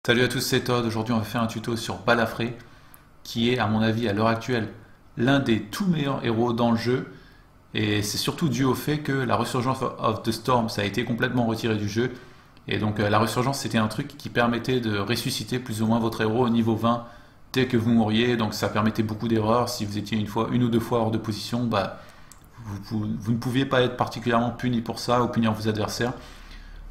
Salut à tous, c'est Todd. Aujourd'hui, on va faire un tuto sur Balafré, qui est, à mon avis, à l'heure actuelle, l'un des tout meilleurs héros dans le jeu. Et c'est surtout dû au fait que la Resurgence of the Storm, ça a été complètement retiré du jeu. Et donc, la Resurgence, c'était un truc qui permettait de ressusciter plus ou moins votre héros au niveau 20 dès que vous mouriez. Donc, ça permettait beaucoup d'erreurs. Si vous étiez une ou deux fois hors de position, vous ne pouviez pas être particulièrement puni pour ça ou punir vos adversaires.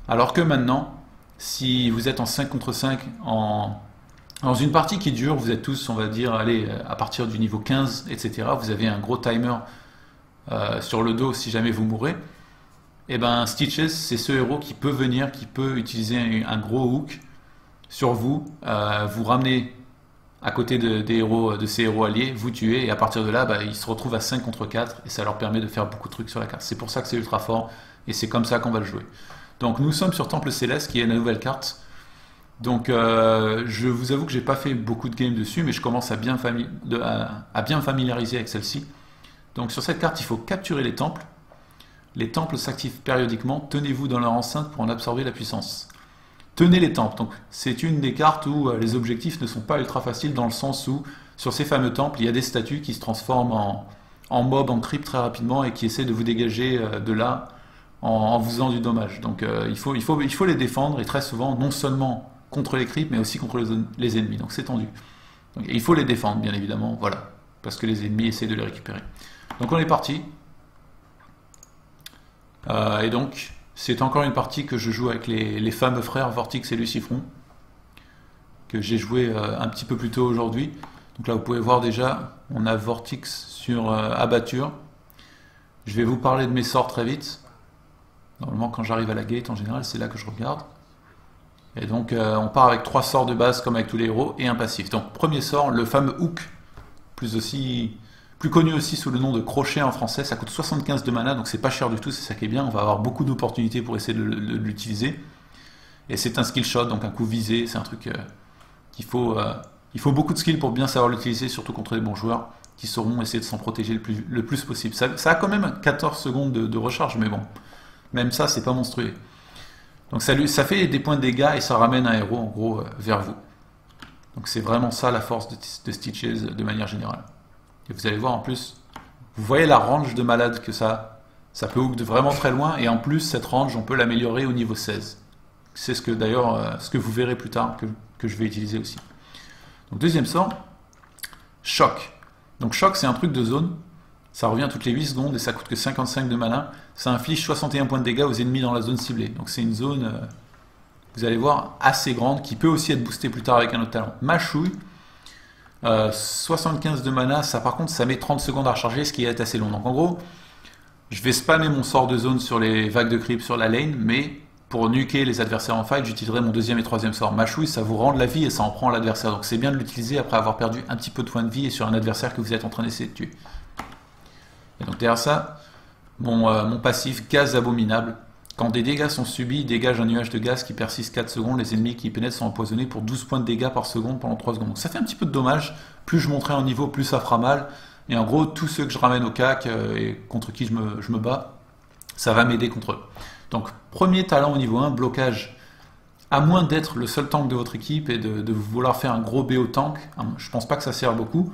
Alors que maintenant, si vous êtes en 5 contre 5 dans une partie qui dure, vous êtes tous, on va dire, allez, à partir du niveau 15, etc. Vous avez un gros timer sur le dos si jamais vous mourrez. Et ben Stitches, c'est ce héros qui peut venir, qui peut utiliser un gros hook sur vous, vous ramener à côté de ces héros alliés, vous tuer, et à partir de là, ils se retrouvent à 5 contre 4, et ça leur permet de faire beaucoup de trucs sur la carte. C'est pour ça que c'est ultra fort, et c'est comme ça qu'on va le jouer. Donc nous sommes sur Temple Céleste, qui est la nouvelle carte. Donc je vous avoue que j'ai pas fait beaucoup de games dessus, mais je commence à bien me familiariser avec celle-ci. Donc sur cette carte, il faut capturer les temples. Les temples s'activent périodiquement, tenez-vous dans leur enceinte pour en absorber la puissance. Tenez les temples, donc c'est une des cartes où les objectifs ne sont pas ultra faciles, dans le sens où sur ces fameux temples, il y a des statues qui se transforment en mobs, en creep très rapidement, et qui essaient de vous dégager de là en vous faisant du dommage. Donc il faut les défendre, et très souvent, non seulement contre les creeps, mais aussi contre les ennemis, donc c'est tendu. Donc, il faut les défendre, bien évidemment, voilà, parce que les ennemis essaient de les récupérer. Donc on est parti. Et donc, c'est encore une partie que je joue avec les fameux frères Vortix et Lucifron, que j'ai joué un petit peu plus tôt aujourd'hui. Donc là, vous pouvez voir déjà, on a Vortix sur abatture. Je vais vous parler de mes sorts très vite. Normalement, quand j'arrive à la gate, en général, c'est là que je regarde. Et donc, on part avec 3 sorts de base, comme avec tous les héros, et un passif. Donc, premier sort, le fameux Hook, plus connu aussi sous le nom de Crochet en français. Ça coûte 75 de mana, donc c'est pas cher du tout, c'est ça qui est bien. On va avoir beaucoup d'opportunités pour essayer de l'utiliser. Et c'est un skill shot, donc un coup visé. C'est un truc il faut beaucoup de skill pour bien savoir l'utiliser, surtout contre les bons joueurs qui sauront essayer de s'en protéger le plus possible. Ça a quand même 14 secondes de recharge, mais bon, même ça, c'est pas monstrueux. Donc ça fait des points de dégâts et ça ramène un héros, en gros, vers vous. Donc c'est vraiment ça la force de Stitches de manière générale. Et vous allez voir en plus, vous voyez la range de malade que ça peut hook de vraiment très loin, et en plus cette range on peut l'améliorer au niveau 16. C'est ce que vous verrez plus tard que je vais utiliser aussi. Donc deuxième sort, Choc. Donc Choc, c'est un truc de zone, ça revient toutes les 8 secondes et ça coûte que 55 de mana. Ça inflige 61 points de dégâts aux ennemis dans la zone ciblée. Donc c'est une zone, vous allez voir, assez grande, qui peut aussi être boostée plus tard avec un autre talent. Mâchouille, 75 de mana, ça par contre ça met 30 secondes à recharger, ce qui est assez long. Donc en gros, je vais spammer mon sort de zone sur les vagues de creep sur la lane, mais pour nuker les adversaires en fight, j'utiliserai mon deuxième et troisième sort. Mâchouille, ça vous rend de la vie et ça en prend à l'adversaire. Donc c'est bien de l'utiliser après avoir perdu un petit peu de points de vie et sur un adversaire que vous êtes en train d'essayer de tuer. Et donc derrière ça, mon passif, Gaz Abominable. Quand des dégâts sont subis, il dégage un nuage de gaz qui persiste 4 secondes. Les ennemis qui y pénètrent sont empoisonnés pour 12 points de dégâts par seconde pendant 3 secondes. Donc ça fait un petit peu de dommage. Plus je monterai en niveau, plus ça fera mal. Et en gros, tous ceux que je ramène au CAC et contre qui je me bats, ça va m'aider contre eux. Donc premier talent au niveau 1, blocage. À moins d'être le seul tank de votre équipe et de vouloir faire un gros BO tank, je pense pas que ça sert beaucoup.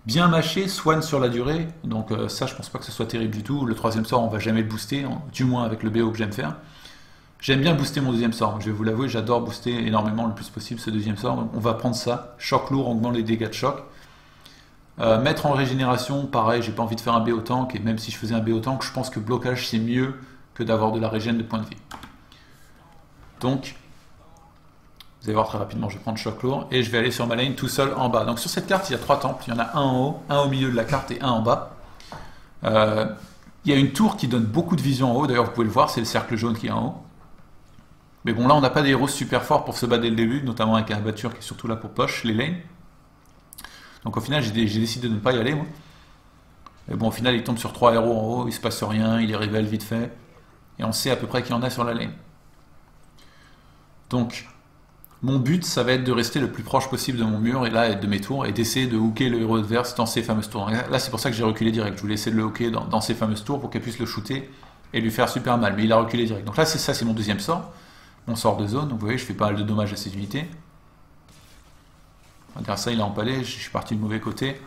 Bien mâché, soigne sur la durée, donc ça je pense pas que ce soit terrible du tout. Le troisième sort on va jamais le booster, du moins avec le BO que j'aime faire. J'aime bien booster mon deuxième sort, je vais vous l'avouer, j'adore booster énormément le plus possible ce deuxième sort, donc on va prendre ça. Choc lourd, augmente les dégâts de choc. Mettre en régénération, pareil, j'ai pas envie de faire un BO tank, et même si je faisais un BO tank, je pense que blocage c'est mieux que d'avoir de la régène de points de vie. Donc, vous allez voir très rapidement, je vais prendre choc lourd et je vais aller sur ma lane tout seul en bas. Donc sur cette carte, il y a 3 temples. Il y en a un en haut, un au milieu de la carte et un en bas. Il y a une tour qui donne beaucoup de vision en haut. D'ailleurs, vous pouvez le voir, c'est le cercle jaune qui est en haut. Mais bon, là, on n'a pas des héros super forts pour se battre dès le début, notamment avec un abatture qui est surtout là pour push les lanes. Donc au final, j'ai décidé de ne pas y aller, moi. Et bon, au final, il tombe sur 3 héros en haut, il se passe rien, il les révèle vite fait. Et on sait à peu près qu'il y en a sur la lane. Donc, mon but, ça va être de rester le plus proche possible de mon mur et là, de mes tours, et d'essayer de hooker le héros adverse dans ces fameuses tours. Là, c'est pour ça que j'ai reculé direct. Je voulais essayer de le hooker dans ces fameuses tours pour qu'elle puisse le shooter et lui faire super mal. Mais il a reculé direct. Donc là, c'est mon deuxième sort, mon sort de zone. Donc vous voyez, je fais pas mal de dommages à ces unités. Grâce à ça, il a empalé, je suis parti du mauvais côté.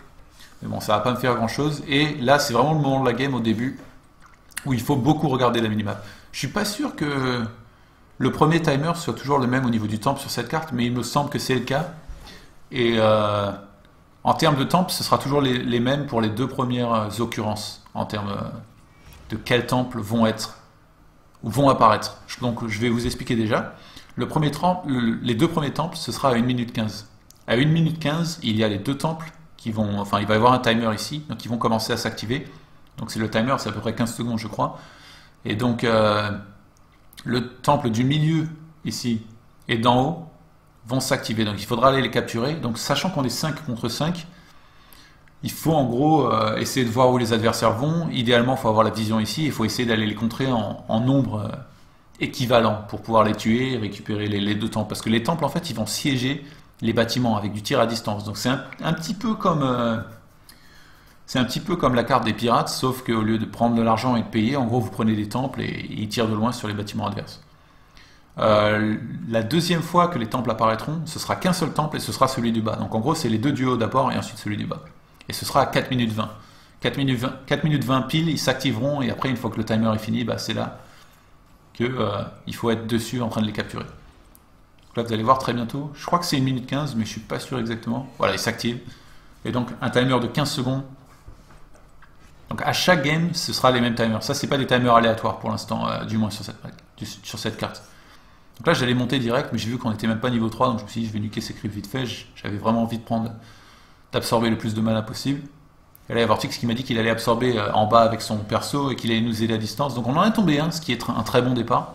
Mais bon, ça va pas me faire grand chose. Et là, c'est vraiment le moment de la game au début où il faut beaucoup regarder la minimap. Je suis pas sûr que le premier timer soit toujours le même au niveau du temple sur cette carte, mais il me semble que c'est le cas. Et en termes de temple, ce sera toujours les mêmes pour les deux premières occurrences, en termes de quels temples vont être ou vont apparaître. Donc je vais vous expliquer déjà. Les deux premiers temples, ce sera à 1 minute 15. À 1 minute 15, il y a les deux temples qui vont, enfin il va y avoir un timer ici, donc ils vont commencer à s'activer. Donc c'est le timer, c'est à peu près 15 secondes je crois. Et donc le temple du milieu ici et d'en haut vont s'activer. Donc il faudra aller les capturer. Donc sachant qu'on est 5 contre 5, il faut en gros essayer de voir où les adversaires vont. Idéalement, il faut avoir la vision ici. Il faut essayer d'aller les contrer en nombre équivalent pour pouvoir les tuer et récupérer les deux temples. Parce que les temples, en fait, ils vont siéger les bâtiments avec du tir à distance. Donc c'est un petit peu comme... c'est un petit peu comme la carte des pirates, sauf qu'au lieu de prendre de l'argent et de payer, en gros, vous prenez des temples et ils tirent de loin sur les bâtiments adverses. La deuxième fois que les temples apparaîtront, ce sera qu'un seul temple et ce sera celui du bas. Donc en gros, c'est les deux du haut d'abord et ensuite celui du bas. Et ce sera à 4 minutes 20. 4 minutes 20 pile, ils s'activeront et après, une fois que le timer est fini, bah, c'est là qu'il faut être dessus en train de les capturer. Donc là, vous allez voir très bientôt. Je crois que c'est 1 minute 15, mais je suis pas sûr exactement. Voilà, ils s'activent. Et donc, un timer de 15 secondes. Donc à chaque game, ce sera les mêmes timers. Ça, c'est pas des timers aléatoires pour l'instant, du moins sur cette carte. Donc là, j'allais monter direct, mais j'ai vu qu'on n'était même pas niveau 3, donc je me suis dit, je vais niquer ces creeps vite fait. J'avais vraiment envie d'absorber le plus de mana possible. Et là, il y a Vortex qui m'a dit qu'il allait absorber en bas avec son perso et qu'il allait nous aider à distance. Donc on en est tombé un, ce qui est un très bon départ.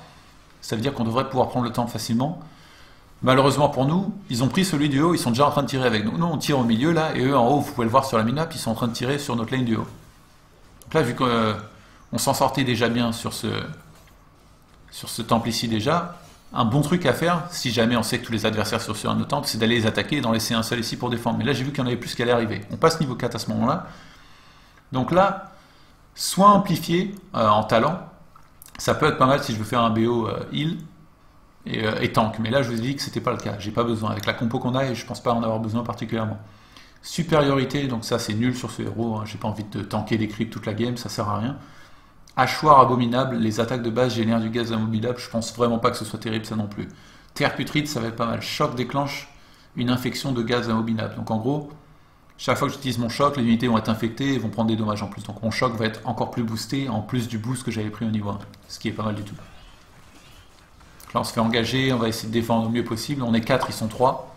Ça veut dire qu'on devrait pouvoir prendre le temps facilement. Malheureusement pour nous, ils ont pris celui du haut, ils sont déjà en train de tirer avec nous. Nous, on tire au milieu là, et eux en haut, vous pouvez le voir sur la minap, ils sont en train de tirer sur notre lane du haut. Donc là, vu qu'on s'en sortait déjà bien sur ce temple ici déjà, un bon truc à faire, si jamais on sait que tous les adversaires sont sur un autre temple, c'est d'aller les attaquer et d'en laisser un seul ici pour défendre. Mais là, j'ai vu qu'il y en avait plus qui allaient arriver. On passe niveau 4 à ce moment-là. Donc là, soit amplifié en talent, ça peut être pas mal si je veux faire un BO heal et tank. Mais là, je vous ai dit que c'était pas le cas. J'ai pas besoin. Avec la compo qu'on a, et je pense pas en avoir besoin particulièrement. Supériorité, donc ça c'est nul sur ce héros. Hein. J'ai pas envie de tanker des creeps toute la game, ça sert à rien. Hachoir abominable, les attaques de base génèrent du gaz abominable, je pense vraiment pas que ce soit terrible ça non plus. Terre putride, ça va être pas mal. Choc déclenche une infection de gaz abominable. Donc en gros, chaque fois que j'utilise mon choc, les unités vont être infectées et vont prendre des dommages en plus. Donc mon choc va être encore plus boosté, en plus du boost que j'avais pris au niveau 1, ce qui est pas mal du tout. Donc là on se fait engager, on va essayer de défendre au mieux possible. On est 4, ils sont 3.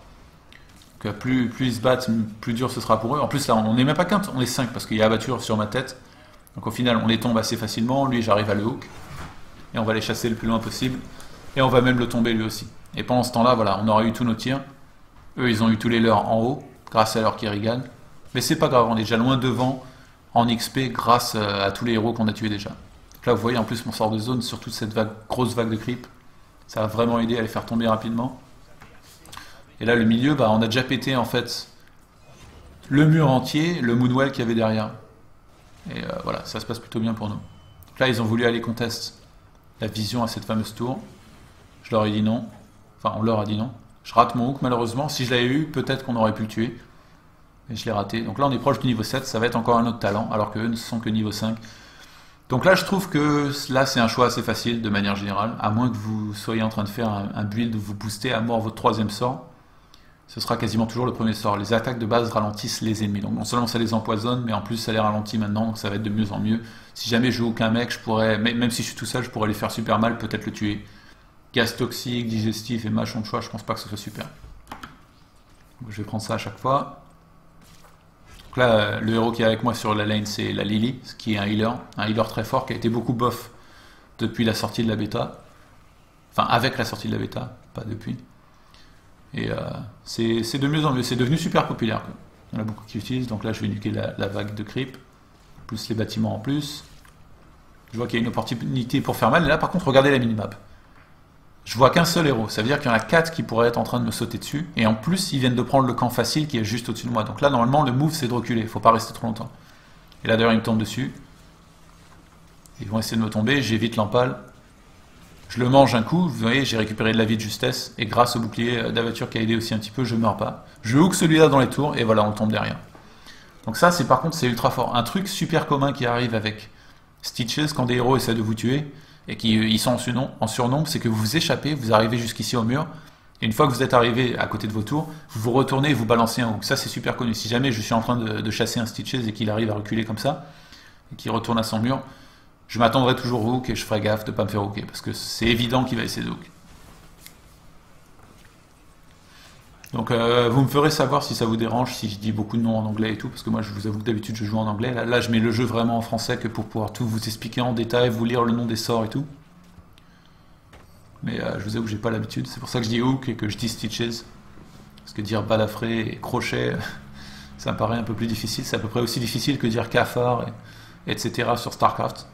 Donc plus ils se battent, plus dur ce sera pour eux. En plus là on n'est même pas qu'un, on est 5 parce qu'il y a abatture sur ma tête. Donc au final, on les tombe assez facilement. Lui, j'arrive à le hook. Et on va les chasser le plus loin possible. Et on va même le tomber lui aussi. Et pendant ce temps-là, voilà, on aura eu tous nos tirs. Eux, ils ont eu tous les leurs en haut, grâce à leur Kerrigan. Mais c'est pas grave, on est déjà loin devant en XP grâce à tous les héros qu'on a tués déjà. Donc là, vous voyez en plus mon sort de zone sur toute cette grosse vague de creep. Ça va vraiment aider à les faire tomber rapidement. Et là, le milieu, bah, on a déjà pété en fait le mur entier, le Moonwell qu'il y avait derrière. Et voilà, ça se passe plutôt bien pour nous. Donc là, ils ont voulu aller contest la vision à cette fameuse tour. Je leur ai dit non. Enfin, on leur a dit non. Je rate mon hook malheureusement. Si je l'avais eu, peut-être qu'on aurait pu le tuer. Mais je l'ai raté. Donc là, on est proche du niveau 7. Ça va être encore un autre talent, alors qu'eux ne sont que niveau 5. Donc là, je trouve que là, c'est un choix assez facile de manière générale. À moins que vous soyez en train de faire un build où vous boostez à mort votre troisième sort. Ce sera quasiment toujours le premier sort. Les attaques de base ralentissent les ennemis. Donc non seulement ça les empoisonne, mais en plus ça les ralentit maintenant, donc ça va être de mieux en mieux. Si jamais je joue aucun mec, je pourrais, même si je suis tout seul, je pourrais les faire super mal, peut-être le tuer. Gaz toxique, digestif et mâchon de choix, je pense pas que ce soit super. Donc je vais prendre ça à chaque fois. Donc là, le héros qui est avec moi sur la lane, c'est la Lily, qui est un healer très fort, qui a été beaucoup buff depuis la sortie de la bêta. Enfin, avec la sortie de la bêta, pas depuis. Et c'est de mieux en mieux, c'est devenu super populaire. Quoi. Il y en a beaucoup qui utilisent, donc là je vais nuker la vague de creep, plus les bâtiments en plus. Je vois qu'il y a une opportunité pour faire mal, et là par contre regardez la minimap. Je vois qu'un seul héros, ça veut dire qu'il y en a 4 qui pourraient être en train de me sauter dessus, et en plus ils viennent de prendre le camp facile qui est juste au-dessus de moi. Donc là normalement le move c'est de reculer, il ne faut pas rester trop longtemps. Et là d'ailleurs ils me tombent dessus. Ils vont essayer de me tomber, j'évite l'empale. Je le mange un coup, vous voyez, j'ai récupéré de la vie de justesse, et grâce au bouclier de la voiture qui a aidé aussi un petit peu, je meurs pas. Je hook celui-là dans les tours, et voilà, on tombe derrière. Donc ça, c'est par contre, c'est ultra fort. Un truc super commun qui arrive avec Stitches, quand des héros essaient de vous tuer, et qu'ils sont en surnombre, c'est que vous vous échappez, vous arrivez jusqu'ici au mur, et une fois que vous êtes arrivé à côté de vos tours, vous vous retournez et vous balancez un hook. Ça, c'est super connu. Si jamais je suis en train de chasser un Stitches et qu'il arrive à reculer comme ça, et qu'il retourne à son mur, je m'attendrai toujours au hook et je ferai gaffe de ne pas me faire hooker, parce que c'est évident qu'il va essayer de hook. Donc vous me ferez savoir si ça vous dérange, si je dis beaucoup de noms en anglais et tout, parce que moi je vous avoue que d'habitude je joue en anglais. Là je mets le jeu vraiment en français que pour pouvoir tout vous expliquer en détail, vous lire le nom des sorts et tout. Mais je vous avoue que j'ai pas l'habitude, c'est pour ça que je dis hook et que je dis stitches. Parce que dire balafré et crochet, ça me paraît un peu plus difficile, c'est à peu près aussi difficile que dire cafard, etc. sur StarCraft.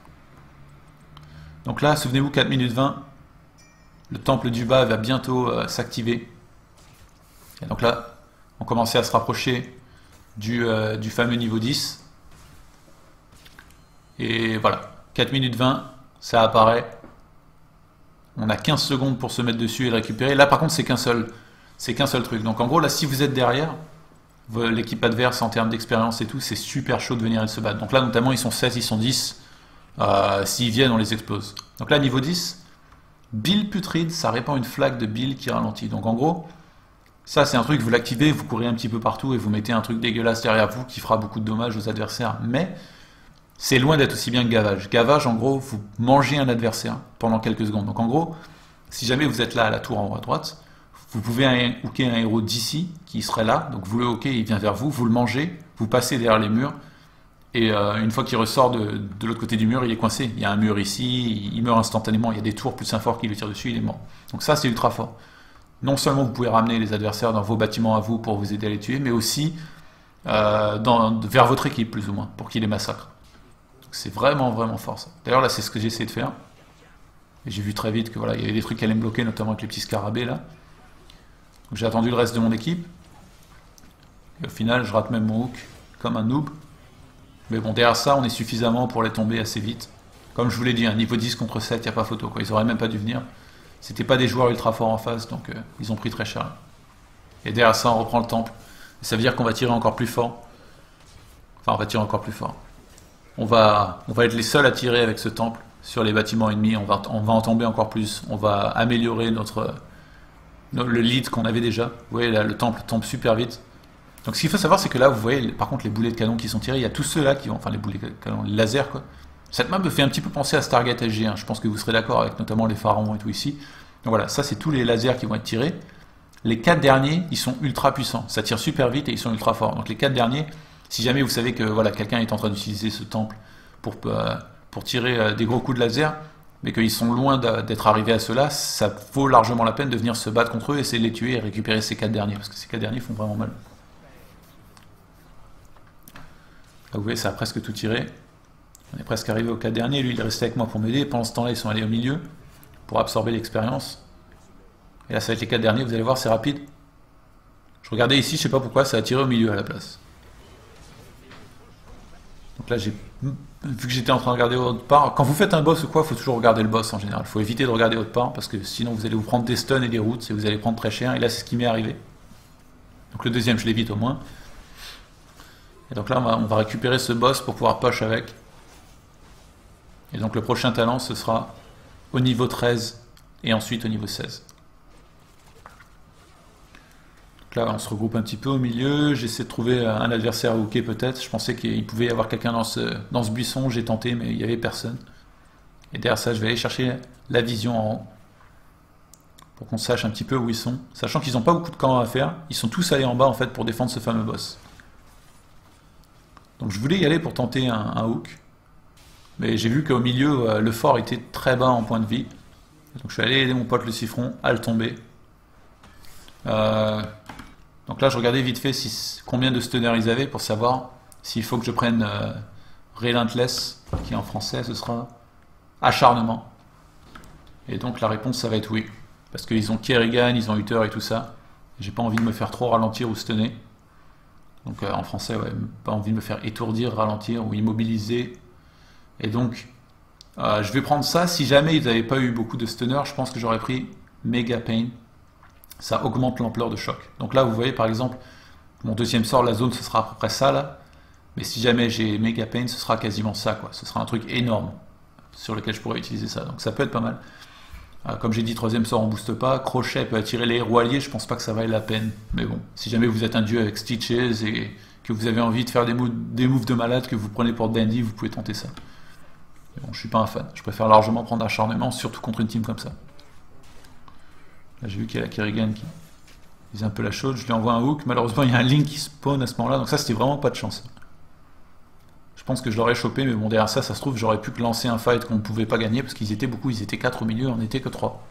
Donc là, souvenez-vous, 4 minutes 20, le temple du bas va bientôt s'activer. Et donc là, on commençait à se rapprocher du fameux niveau 10. Et voilà, 4 minutes 20, ça apparaît. On a 15 secondes pour se mettre dessus et le récupérer. Là par contre, c'est qu'un seul truc. Donc en gros, là, si vous êtes derrière, l'équipe adverse en termes d'expérience et tout, c'est super chaud de venir et de se battre. Donc là, notamment, ils sont 16, ils sont 10. S'ils viennent, on les explose. Donc là, niveau 10, Bill putride, ça répand une flaque de Bill qui ralentit. Donc en gros, ça c'est un truc, vous l'activez, vous courez un petit peu partout et vous mettez un truc dégueulasse derrière vous qui fera beaucoup de dommages aux adversaires. Mais c'est loin d'être aussi bien que Gavage. Gavage, en gros, vous mangez un adversaire pendant quelques secondes. Donc en gros, si jamais vous êtes là à la tour en haut à droite, vous pouvez hooker un héros d'ici qui serait là. Donc vous le hookez, il vient vers vous, vous le mangez, vous passez derrière les murs. Et une fois qu'il ressort de l'autre côté du mur, il est coincé. Il y a un mur ici, il meurt instantanément. Il y a des tours plus un fort qui le tirent dessus, il est mort. Donc ça, c'est ultra fort. Non seulement vous pouvez ramener les adversaires dans vos bâtiments à vous pour vous aider à les tuer, mais aussi vers votre équipe, plus ou moins, pour qu'ils les massacrent. C'est vraiment, vraiment fort, ça. D'ailleurs, là, c'est ce que j'ai essayé de faire. Et j'ai vu très vite que voilà, il y avait des trucs qui allaient me bloquer, notamment avec les petits scarabées, là. Donc j'ai attendu le reste de mon équipe. Et au final, je rate même mon hook, comme un noob. Mais bon, derrière ça, on est suffisamment pour les tomber assez vite. Comme je vous l'ai dit, un niveau 10 contre 7, il n'y a pas photo, quoi. Ils auraient même pas dû venir. C'était pas des joueurs ultra forts en face, donc ils ont pris très cher. Et derrière ça, on reprend le temple. Et ça veut dire qu'on va tirer encore plus fort. Enfin, on va tirer encore plus fort. On va être les seuls à tirer avec ce temple sur les bâtiments ennemis. On va en tomber encore plus. On va améliorer le lead qu'on avait déjà. Vous voyez, là, le temple tombe super vite. Donc ce qu'il faut savoir, c'est que là, vous voyez, par contre, les boulets de canon qui sont tirés, il y a tous ceux-là qui vont, enfin les boulets de canon, les lasers, quoi. Cette map me fait un petit peu penser à Stargate SG1, je pense que vous serez d'accord avec notamment les pharaons et tout ici. Donc voilà, ça c'est tous les lasers qui vont être tirés. Les 4 derniers, ils sont ultra puissants, ça tire super vite et ils sont ultra forts. Donc les 4 derniers, si jamais vous savez que voilà, quelqu'un est en train d'utiliser ce temple pour tirer des gros coups de laser, mais qu'ils sont loin d'être arrivés à cela, ça vaut largement la peine de venir se battre contre eux, essayer de les tuer et récupérer ces 4 derniers, parce que ces 4 derniers font vraiment mal. Là, vous voyez, ça a presque tout tiré. On est presque arrivé au 4 dernier. Lui, il est resté avec moi pour m'aider. Pendant ce temps-là, ils sont allés au milieu pour absorber l'expérience. Et là, ça va être les 4 derniers. Vous allez voir, c'est rapide. Je regardais ici, je sais pas pourquoi, ça a tiré au milieu à la place. Donc là, vu que j'étais en train de regarder autre part, quand vous faites un boss ou quoi, il faut toujours regarder le boss en général. Il faut éviter de regarder autre part parce que sinon, vous allez vous prendre des stuns et des routes et vous allez prendre très cher. Et là, c'est ce qui m'est arrivé. Donc le deuxième, je l'évite au moins. Et donc là, on va récupérer ce boss pour pouvoir push avec. Et donc le prochain talent, ce sera au niveau 13 et ensuite au niveau 16. Donc là, on se regroupe un petit peu au milieu. J'essaie de trouver un adversaire à hooker peut-être. Je pensais qu'il pouvait y avoir quelqu'un dans ce buisson. J'ai tenté, mais il n'y avait personne. Et derrière ça, je vais aller chercher la vision en haut. Pour qu'on sache un petit peu où ils sont. Sachant qu'ils n'ont pas beaucoup de camps à faire. Ils sont tous allés en bas en fait pour défendre ce fameux boss. Donc je voulais y aller pour tenter un hook. Mais j'ai vu qu'au milieu, le fort était très bas en point de vie. Donc je suis allé aider mon pote le Siffron à le tomber. Donc là, je regardais vite fait combien de stunners ils avaient pour savoir s'il faut que je prenne Relentless, qui en français ce sera acharnement. Et donc la réponse, ça va être oui. Parce qu'ils ont Kerrigan, ils ont Uther et tout ça. J'ai pas envie de me faire trop ralentir ou stunner. Donc en français, ouais, pas envie de me faire étourdir, ralentir ou immobiliser. Et donc, Je vais prendre ça. Si jamais ils n'avaient pas eu beaucoup de stunners, je pense que j'aurais pris Mega Pain. Ça augmente l'ampleur de choc. Donc là, vous voyez par exemple, mon deuxième sort, la zone, ce sera à peu près ça là. Mais si jamais j'ai Mega Pain, ce sera quasiment ça, quoi. Ce sera un truc énorme sur lequel je pourrais utiliser ça. Donc ça peut être pas mal. Comme j'ai dit, troisième sort, on booste pas. Crochet peut attirer les héros alliés. Je pense pas que ça vaille la peine. Mais bon, si jamais vous êtes un dieu avec Stitches et que vous avez envie de faire des moves de malade que vous prenez pour Dandy, vous pouvez tenter ça. Mais bon, je suis pas un fan. Je préfère largement prendre acharnement, surtout contre une team comme ça. Là, j'ai vu qu'il y a la Kerrigan qui vise un peu la chaude. Je lui envoie un hook. Malheureusement, il y a un Link qui spawn à ce moment-là. Donc ça, c'était vraiment pas de chance. Je pense que je l'aurais chopé, mais bon, derrière ça, ça se trouve, j'aurais pu lancer un fight qu'on ne pouvait pas gagner, parce qu'ils étaient beaucoup, ils étaient 4 au milieu, on n'était que 3.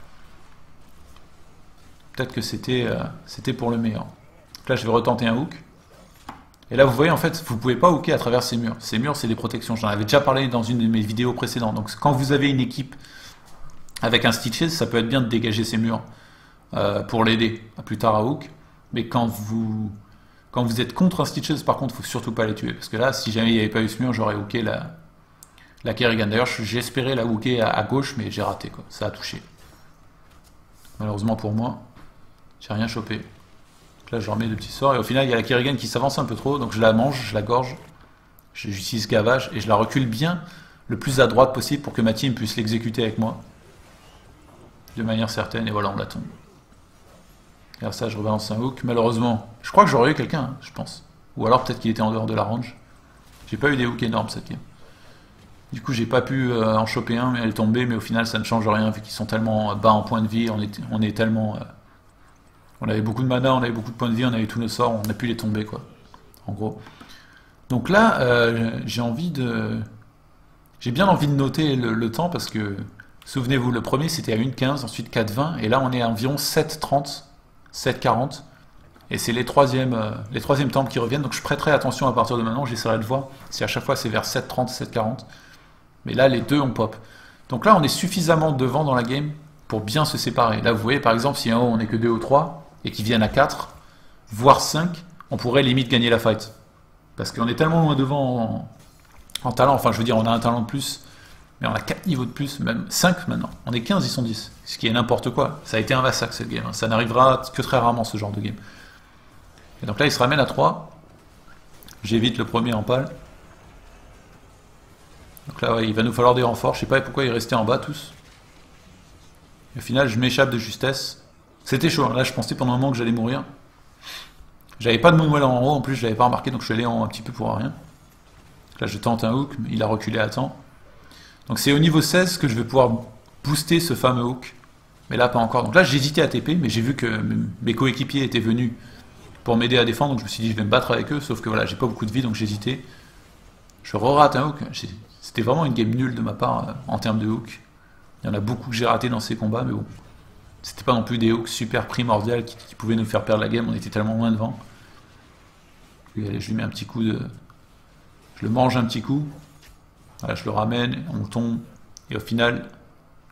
Peut-être que c'était pour le meilleur. Donc là, je vais retenter un hook. Et là, vous voyez, en fait, vous ne pouvez pas hooker à travers ces murs. Ces murs, c'est des protections. J'en avais déjà parlé dans une de mes vidéos précédentes. Donc, quand vous avez une équipe avec un Stitches, ça peut être bien de dégager ces murs pour l'aider plus tard à hook. Mais quand vous êtes contre un Stitches, par contre, il ne faut surtout pas les tuer. Parce que là, si jamais il n'y avait pas eu ce mur, j'aurais hooké la Kerrigan. D'ailleurs, j'espérais la hooker à gauche, mais j'ai raté, quoi. Ça a touché. Malheureusement pour moi, j'ai rien chopé. Donc là, je remets deux petits sorts. Et au final, il y a la Kerrigan qui s'avance un peu trop. Donc je la mange, je la gorge. J'utilise gavage. Et je la recule bien le plus à droite possible pour que ma team puisse l'exécuter avec moi. De manière certaine. Et voilà, on la tombe. Et ça, je rebalance un hook. Malheureusement, je crois que j'aurais eu quelqu'un, hein, je pense. Ou alors peut-être qu'il était en dehors de la range. J'ai pas eu des hooks énormes cette game. Du coup, j'ai pas pu en choper un, mais elle est tombée. Mais au final, ça ne change rien vu qu'ils sont tellement bas en point de vie. On est tellement. On avait beaucoup de mana, on avait beaucoup de points de vie, on avait tous nos sorts, on a pu les tomber, quoi. En gros. Donc là, j'ai bien envie de noter le temps parce que, souvenez-vous, le premier c'était à 1,15, ensuite 4,20, et là on est à environ 7,30. 7,40. Et c'est les troisièmes temples qui reviennent. Donc je prêterai attention à partir de maintenant. J'essaierai de voir si à chaque fois c'est vers 7,30, 7,40. Mais là, les deux ont pop. Donc là, on est suffisamment devant dans la game pour bien se séparer. Là, vous voyez, par exemple, si en haut on n'est que 2 ou 3 et qu'ils viennent à 4, voire 5, on pourrait limite gagner la fight. Parce qu'on est tellement loin devant en talent. Enfin, je veux dire, on a un talent de plus. Mais on a 4 niveaux de plus, même 5 maintenant. On est 15, ils sont 10. Ce qui est n'importe quoi. Ça a été un massacre cette game. Ça n'arrivera que très rarement ce genre de game. Et donc là, il se ramène à 3. J'évite le premier en pâle. Donc là, ouais, il va nous falloir des renforts. Je sais pas pourquoi ils restaient en bas tous. Et au final, je m'échappe de justesse. C'était chaud. Là, je pensais pendant un moment que j'allais mourir. J'avais pas de moonwell en haut. En plus, je l'avais pas remarqué. Donc je suis allé en haut un petit peu pour rien. Donc là, je tente un hook. Mais il a reculé à temps. Donc c'est au niveau 16 que je vais pouvoir booster ce fameux hook. Mais là, pas encore. Donc là, j'hésitais à TP, mais j'ai vu que mes coéquipiers étaient venus pour m'aider à défendre. Donc je me suis dit, je vais me battre avec eux. Sauf que voilà, j'ai pas beaucoup de vie, donc j'hésitais. Je re-rate un hook. C'était vraiment une game nulle de ma part en termes de hook. Il y en a beaucoup que j'ai raté dans ces combats, mais bon. C'était pas non plus des hooks super primordiales qui pouvaient nous faire perdre la game. On était tellement loin devant. Allez, je lui mets un petit coup de... Je le mange un petit coup. Voilà, je le ramène, on tombe, et au final,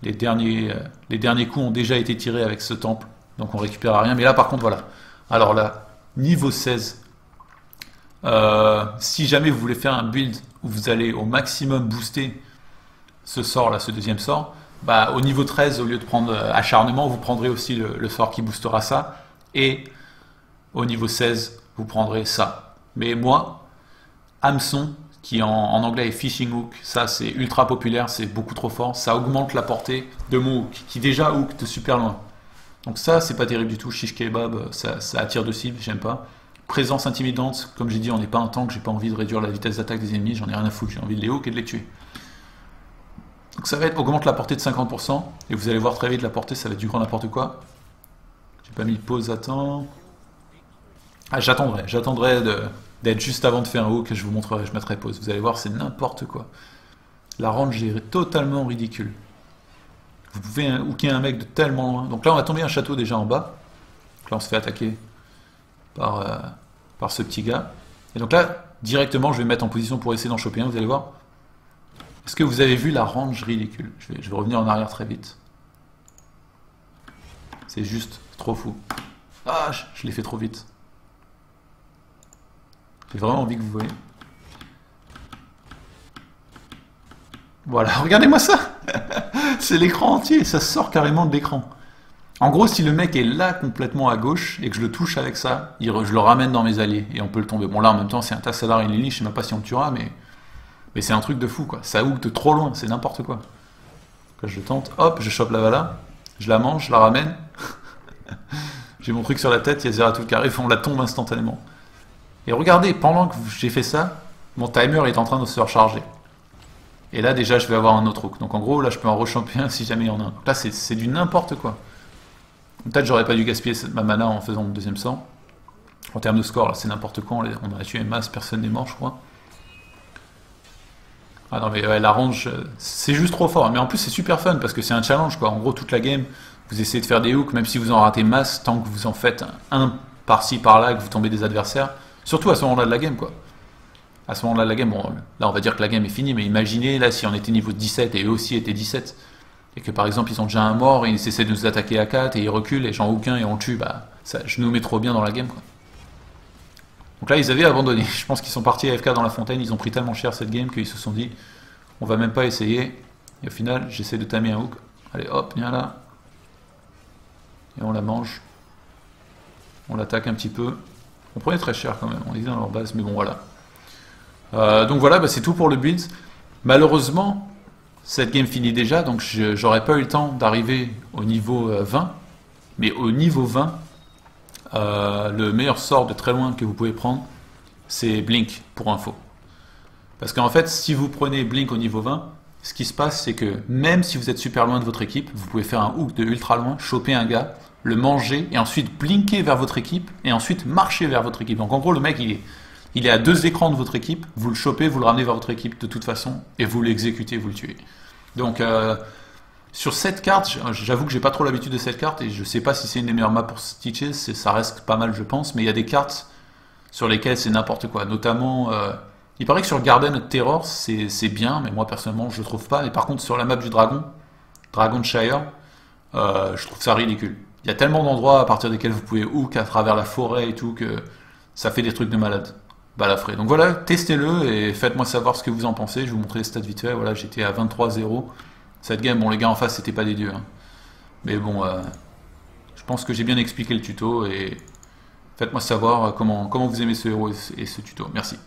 les derniers coups ont déjà été tirés avec ce temple, donc on récupère rien. Mais là, par contre, voilà. Alors là, niveau 16, si jamais vous voulez faire un build où vous allez au maximum booster ce sort-là, ce deuxième sort, bah, au niveau 13, au lieu de prendre acharnement, vous prendrez aussi le sort qui boostera ça, et au niveau 16, vous prendrez ça. Mais moi, hameçon, qui en anglais est fishing hook, ça c'est ultra populaire, c'est beaucoup trop fort, ça augmente la portée de mon hook, qui déjà hook de super loin. Donc ça c'est pas terrible du tout, shish kebab, ça attire de cible, j'aime pas. Présence intimidante, comme j'ai dit, on n'est pas un tank, j'ai pas envie de réduire la vitesse d'attaque des ennemis, j'en ai rien à foutre, j'ai envie de les hook et de les tuer. Donc ça va être, augmente la portée de 50%, et vous allez voir très vite la portée, ça va être du grand n'importe quoi. J'ai pas mis de pause à temps. Ah, j'attendrai d'être juste avant de faire un hook et je vous montrerai, je mettrai pause. Vous allez voir, c'est n'importe quoi. La range est totalement ridicule. Vous pouvez hooker un mec de tellement loin. Donc là, on a tombé un château déjà en bas. Donc là, on se fait attaquer par ce petit gars. Et donc là, directement, je vais me mettre en position pour essayer d'en choper un, vous allez voir. Est-ce que vous avez vu la range ridicule? Je vais revenir en arrière très vite. C'est juste trop fou. Ah, je l'ai fait trop vite. J'ai vraiment envie que vous voyez. Voilà, regardez-moi ça. C'est l'écran entier, ça sort carrément de l'écran. En gros, si le mec est là complètement à gauche et que je le touche avec ça, je le ramène dans mes alliés et on peut le tomber. Bon là en même temps c'est un Tassadar et une Lily, je sais même pas si on le tuera, mais c'est un truc de fou quoi. Ça hook de trop loin, c'est n'importe quoi. Là, je tente, hop, je chope la Vala, je la mange, je la ramène. J'ai mon truc sur la tête, il y a Zeratul qui arrive, on la tombe instantanément. Et regardez, pendant que j'ai fait ça, mon timer est en train de se recharger. Et là déjà je vais avoir un autre hook. Donc en gros là je peux en rechamper un si jamais il y en a un. Donc là c'est du n'importe quoi. Peut-être j'aurais pas dû gaspiller ma mana en faisant mon deuxième sang. En termes de score là c'est n'importe quoi, on a tué masse, personne n'est mort je crois. Ah non mais ouais, la range c'est juste trop fort. Mais en plus c'est super fun parce que c'est un challenge quoi. En gros toute la game vous essayez de faire des hooks même si vous en ratez masse, tant que vous en faites un par-ci par-là, que vous tombez des adversaires. Surtout à ce moment-là de la game quoi. À ce moment-là de la game, bon, là on va dire que la game est finie, mais imaginez là si on était niveau 17 et eux aussi étaient 17, et que par exemple ils ont déjà un mort et ils essaient de nous attaquer à 4 et ils reculent et j'en aucun et on le tue, bah ça, je nous mets trop bien dans la game quoi. Donc là ils avaient abandonné, je pense qu'ils sont partis AFK dans la fontaine, ils ont pris tellement cher cette game qu'ils se sont dit on va même pas essayer, et au final j'essaie de tamer un hook, allez hop, viens là, et on la mange, on l'attaque un petit peu, on prenait très cher quand même, on est dans leur base, mais bon voilà. Donc voilà, bah, c'est tout pour le build. Malheureusement, cette game finit déjà, donc j'aurais pas eu le temps d'arriver au niveau 20. Mais au niveau 20, le meilleur sort de très loin que vous pouvez prendre, c'est Blink, pour info. Parce qu'en fait, si vous prenez Blink au niveau 20, ce qui se passe, c'est que même si vous êtes super loin de votre équipe, vous pouvez faire un hook de ultra loin, choper un gars, le manger, et ensuite blinker vers votre équipe, et ensuite marcher vers votre équipe. Donc en gros, le mec, il est à 2 écrans de votre équipe, vous le chopez, vous le ramenez vers votre équipe de toute façon, et vous l'exécutez, vous le tuez. Donc sur cette carte, j'avoue que j'ai pas trop l'habitude de cette carte, et je sais pas si c'est une des meilleures maps pour Stitches, ça reste pas mal je pense, mais il y a des cartes sur lesquelles c'est n'importe quoi. Notamment, il paraît que sur Garden of Terror c'est bien, mais moi personnellement je le trouve pas, et par contre sur la map du Dragon, Dragonshire, je trouve ça ridicule. Il y a tellement d'endroits à partir desquels vous pouvez hook à travers la forêt et tout, que ça fait des trucs de malade. Balafré. Donc voilà, testez-le et faites-moi savoir ce que vous en pensez. Je vais vous montrer les stats vite fait. Voilà, j'étais à 23-0. Cette game, bon, les gars en face, c'était pas des dieux. Hein. Mais bon, je pense que j'ai bien expliqué le tuto et faites-moi savoir comment vous aimez ce héros et ce tuto. Merci.